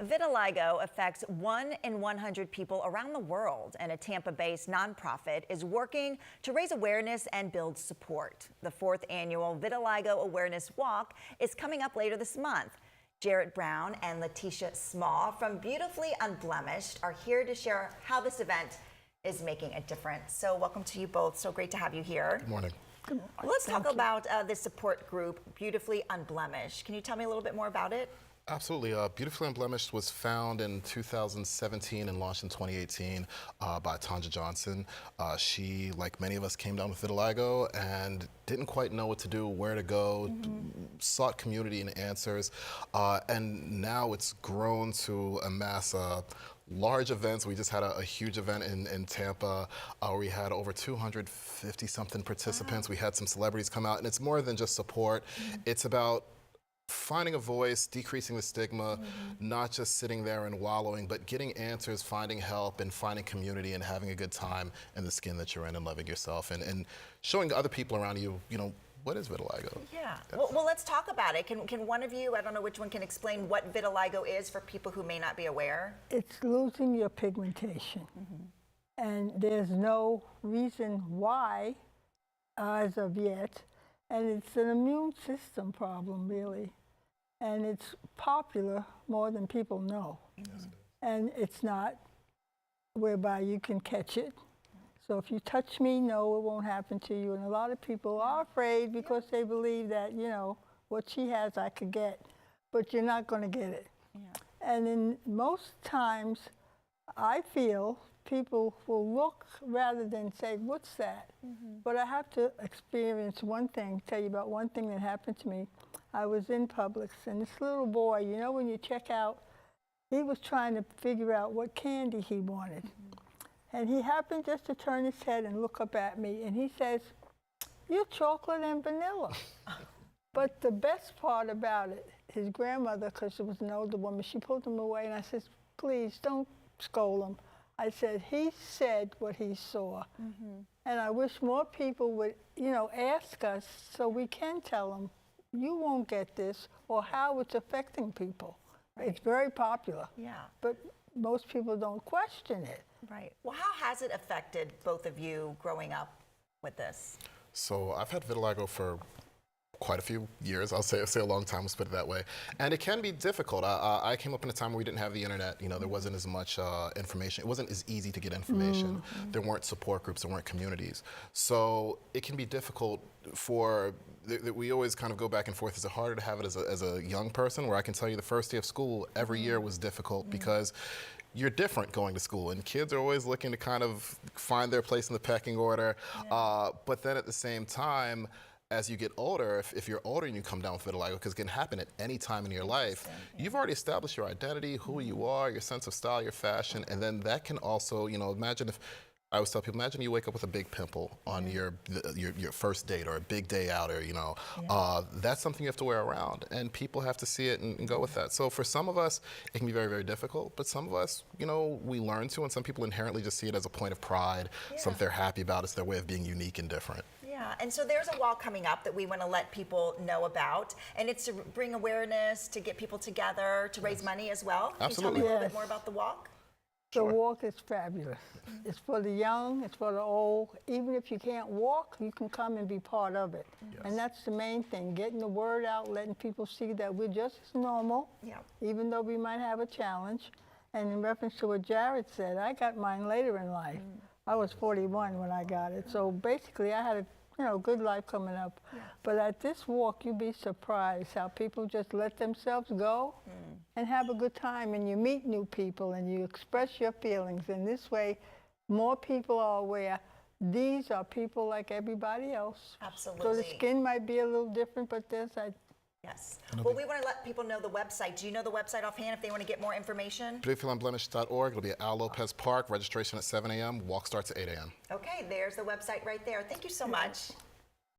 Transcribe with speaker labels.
Speaker 1: Vitiligo affects 1 in 100 people around the world, and a Tampa-based nonprofit is working to raise awareness and build support. The 4th annual Vitiligo Awareness Walk is coming up later this month. Jarrett Brown and Letitia Small from Beautifully Unblemished are here to share how this event is making a difference. So welcome to you both. So great to have you here.
Speaker 2: Good morning.
Speaker 1: Good morning. Let's talk about this support group, Beautifully Unblemished. Can you tell me a little bit more about it?
Speaker 2: Absolutely. Beautifully Unblemished was found in 2017 and launched in 2018 by Tanja Johnson. She, like many of us, came down with vitiligo and didn't quite know what to do, where to go, sought community and answers, and now it's grown to amass large events. We just had a huge event in Tampa where we had over 250-something participants. Wow. We had some celebrities come out, and it's more than just support. It's about finding a voice, decreasing the stigma, not just sitting there and wallowing, but getting answers, finding help, and finding community and having a good time in the skin that you're in and loving yourself and showing other people around you, what is vitiligo?
Speaker 1: Yeah. Well, let's talk about it. Can one of you, I don't know which one, can explain what vitiligo is for people who may not be aware?
Speaker 3: It's losing your pigmentation. And there's no reason why as of yet. And it's an immune system problem, really. And it's popular more than people know. And it's not whereby you can catch it. So if you touch me, no, it won't happen to you. And a lot of people are afraid because they believe that, what she has, I could get. But you're not going to get it. And in most times, I feel people will look rather than say, what's that? But I have to experience one thing, tell you about one thing that happened to me. I was in Publix, and this little boy, when you check out, he was trying to figure out what candy he wanted. And he happened just to turn his head and look up at me, and he says, "You're chocolate and vanilla." But the best part about it, his grandmother, because it was an older woman, she pulled him away, and I said, "Please, don't scold him." I said, he said what he saw. And I wish more people would, ask us so we can tell them, you won't get this, or how it's affecting people. Right. It's very popular. Yeah. But most people don't question it.
Speaker 1: Right. Well, how has it affected both of you growing up with this?
Speaker 2: So I've had vitiligo for quite a few years. I'll say a long time, let's put it that way. And it can be difficult. I came up in a time where we didn't have the internet. There wasn't as much information. It wasn't as easy to get information. There weren't support groups, there weren't communities. So it can be difficult we always kind of go back and forth. Is it harder to have it as a young person, where I can tell you the first day of school every year was difficult because you're different going to school, and kids are always looking to kind of find their place in the pecking order. But then at the same time, as you get older, if you're older and you come down with vitiligo, because it can happen at any time in your life, you've already established your identity, who you are, your sense of style, your fashion, and then that can also, imagine if, I always tell people, imagine you wake up with a big pimple on your first date or a big day out, or that's something you have to wear around, and people have to see it and go with that. So for some of us, it can be very, very difficult, but some of us, we learn to, and some people inherently just see it as a point of pride, something they're happy about. It's their way of being unique and different.
Speaker 1: Yeah, and so there's a walk coming up that we want to let people know about, and it's to bring awareness, to get people together, to raise money as well.
Speaker 2: Absolutely.
Speaker 1: Can you tell me a little bit more about the walk?
Speaker 3: The walk is fabulous. It's for the young, it's for the old. Even if you can't walk, you can come and be part of it. And that's the main thing, getting the word out, letting people see that we're just as normal, even though we might have a challenge. And in reference to what Jared said, I got mine later in life. I was 41 when I got it. So basically I had a good life coming up. But at this walk, you'd be surprised how people just let themselves go and have a good time, and you meet new people and you express your feelings. And this way, more people are aware these are people like everybody else.
Speaker 1: Absolutely.
Speaker 3: So the skin might be a little different, but there's
Speaker 1: Yes. Well, we want to let people know the website. Do you know the website offhand if they want to get more information?
Speaker 2: BeautifullyUnblemished.org. It'll be at Lopez Park. Registration at 7 a.m. Walk starts at 8 a.m.
Speaker 1: Okay, there's the website right there. Thank you so much.